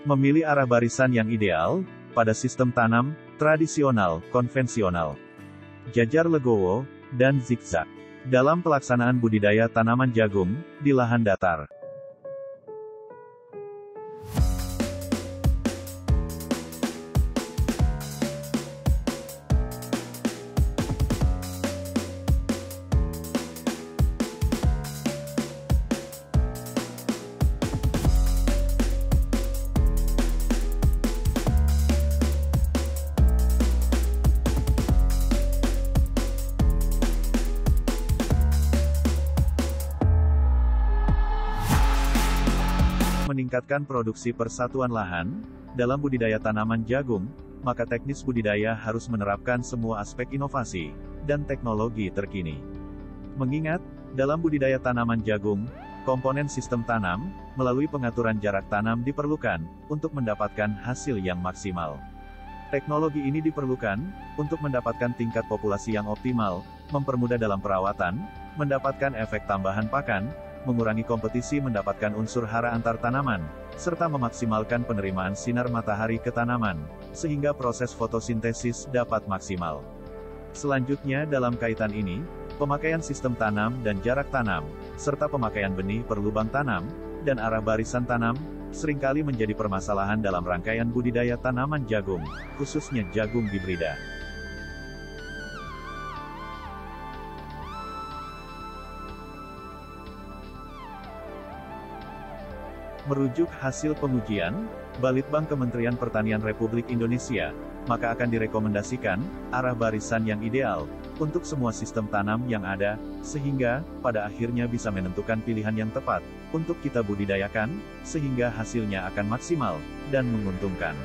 Memilih arah barisan yang ideal, pada sistem tanam, tradisional, konvensional, jajar legowo, dan zigzag. Dalam pelaksanaan budidaya tanaman jagung, di lahan datar. Meningkatkan produksi persatuan lahan, dalam budidaya tanaman jagung, maka teknis budidaya harus menerapkan semua aspek inovasi, dan teknologi terkini. Mengingat, dalam budidaya tanaman jagung, komponen sistem tanam, melalui pengaturan jarak tanam diperlukan, untuk mendapatkan hasil yang maksimal. Teknologi ini diperlukan, untuk mendapatkan tingkat populasi yang optimal, mempermudah dalam perawatan, mendapatkan efek tambahan pakan, mengurangi kompetisi mendapatkan unsur hara antar tanaman, serta memaksimalkan penerimaan sinar matahari ke tanaman, sehingga proses fotosintesis dapat maksimal. Selanjutnya dalam kaitan ini, pemakaian sistem tanam dan jarak tanam, serta pemakaian benih per lubang tanam, dan arah barisan tanam, seringkali menjadi permasalahan dalam rangkaian budidaya tanaman jagung, khususnya jagung hibrida. Merujuk hasil pengujian, Balitbang Kementerian Pertanian Republik Indonesia, maka akan direkomendasikan arah barisan yang ideal untuk semua sistem tanam yang ada, sehingga pada akhirnya bisa menentukan pilihan yang tepat untuk kita budidayakan, sehingga hasilnya akan maksimal dan menguntungkan.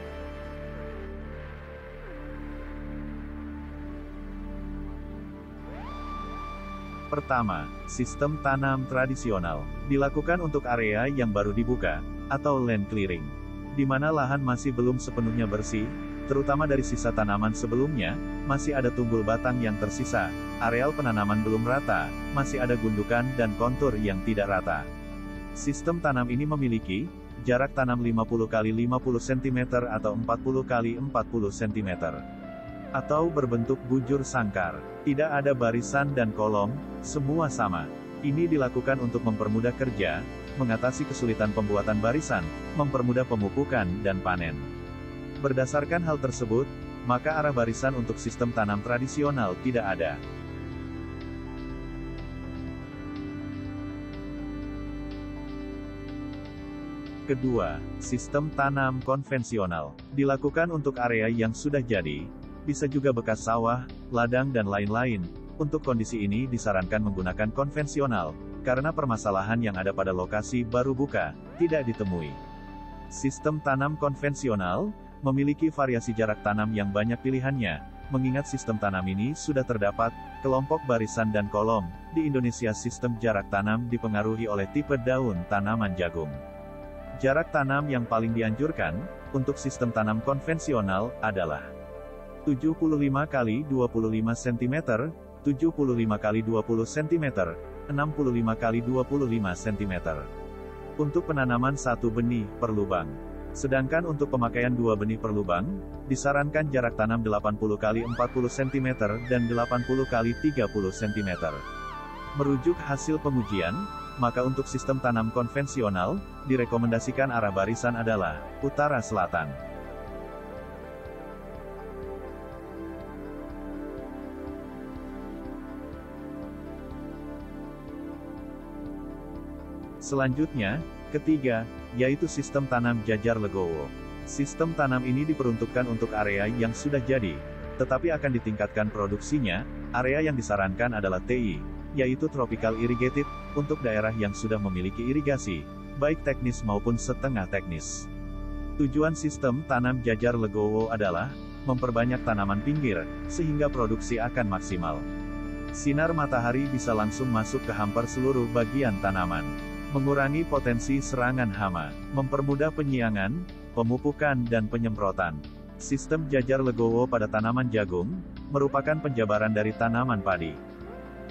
Pertama, sistem tanam tradisional dilakukan untuk area yang baru dibuka, atau land clearing, di mana lahan masih belum sepenuhnya bersih, terutama dari sisa tanaman sebelumnya, masih ada tunggul batang yang tersisa, areal penanaman belum rata, masih ada gundukan dan kontur yang tidak rata. Sistem tanam ini memiliki jarak tanam 50 x 50 cm atau 40 x 40 cm. Atau berbentuk bujur sangkar, tidak ada barisan dan kolom, semua sama. Ini dilakukan untuk mempermudah kerja, mengatasi kesulitan pembuatan barisan, mempermudah pemupukan dan panen. Berdasarkan hal tersebut, maka arah barisan untuk sistem tanam tradisional tidak ada. Kedua, sistem tanam konvensional dilakukan untuk area yang sudah jadi, bisa juga bekas sawah, ladang dan lain-lain. Untuk kondisi ini disarankan menggunakan konvensional, karena permasalahan yang ada pada lokasi baru buka, tidak ditemui. Sistem tanam konvensional memiliki variasi jarak tanam yang banyak pilihannya, mengingat sistem tanam ini sudah terdapat kelompok barisan dan kolom. Di Indonesia sistem jarak tanam dipengaruhi oleh tipe daun tanaman jagung. Jarak tanam yang paling dianjurkan untuk sistem tanam konvensional adalah 75 x 25 cm, 75 x 20 cm, 65 x 25 cm. Untuk penanaman satu benih per lubang. Sedangkan untuk pemakaian dua benih per lubang, disarankan jarak tanam 80 x 40 cm dan 80 x 30 cm. Merujuk hasil pengujian, maka untuk sistem tanam konvensional, direkomendasikan arah barisan adalah utara-selatan. Selanjutnya, ketiga, yaitu sistem tanam jajar legowo. Sistem tanam ini diperuntukkan untuk area yang sudah jadi, tetapi akan ditingkatkan produksinya. Area yang disarankan adalah TI, yaitu Tropical Irrigated, untuk daerah yang sudah memiliki irigasi, baik teknis maupun setengah teknis. Tujuan sistem tanam jajar legowo adalah memperbanyak tanaman pinggir, sehingga produksi akan maksimal. Sinar matahari bisa langsung masuk ke hampir seluruh bagian tanaman. Mengurangi potensi serangan hama, mempermudah penyiangan, pemupukan dan penyemprotan. Sistem jajar legowo pada tanaman jagung, merupakan penjabaran dari tanaman padi.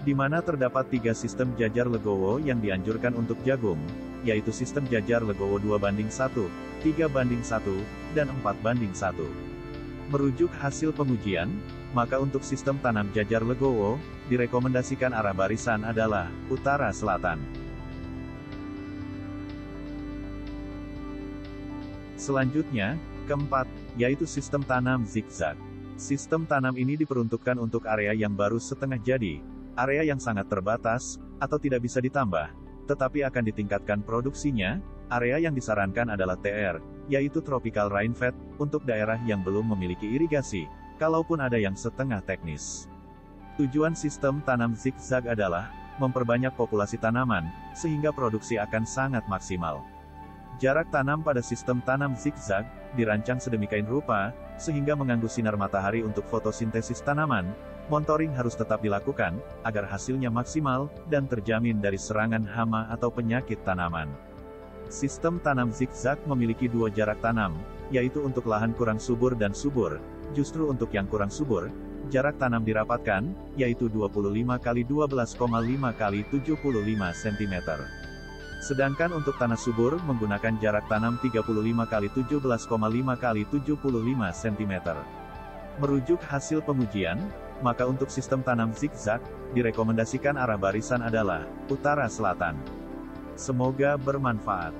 Di mana terdapat 3 sistem jajar legowo yang dianjurkan untuk jagung, yaitu sistem jajar legowo 2:1, 3:1, dan 4:1. Merujuk hasil pengujian, maka untuk sistem tanam jajar legowo, direkomendasikan arah barisan adalah utara-selatan. Selanjutnya, keempat, yaitu sistem tanam zigzag. Sistem tanam ini diperuntukkan untuk area yang baru setengah jadi, area yang sangat terbatas, atau tidak bisa ditambah, tetapi akan ditingkatkan produksinya. Area yang disarankan adalah TR, yaitu Tropical Rainfed, untuk daerah yang belum memiliki irigasi, kalaupun ada yang setengah teknis. Tujuan sistem tanam zigzag adalah memperbanyak populasi tanaman, sehingga produksi akan sangat maksimal. Jarak tanam pada sistem tanam zigzag dirancang sedemikian rupa, sehingga mengganggu sinar matahari untuk fotosintesis tanaman. Monitoring harus tetap dilakukan, agar hasilnya maksimal, dan terjamin dari serangan hama atau penyakit tanaman. Sistem tanam zigzag memiliki dua jarak tanam, yaitu untuk lahan kurang subur dan subur. Justru untuk yang kurang subur, jarak tanam dirapatkan, yaitu 25 x 12,5 x 75 cm. Sedangkan untuk tanah subur menggunakan jarak tanam 35 x 17,5 x 75 cm. Merujuk hasil pengujian, maka untuk sistem tanam zigzag, direkomendasikan arah barisan adalah utara-selatan. Semoga bermanfaat.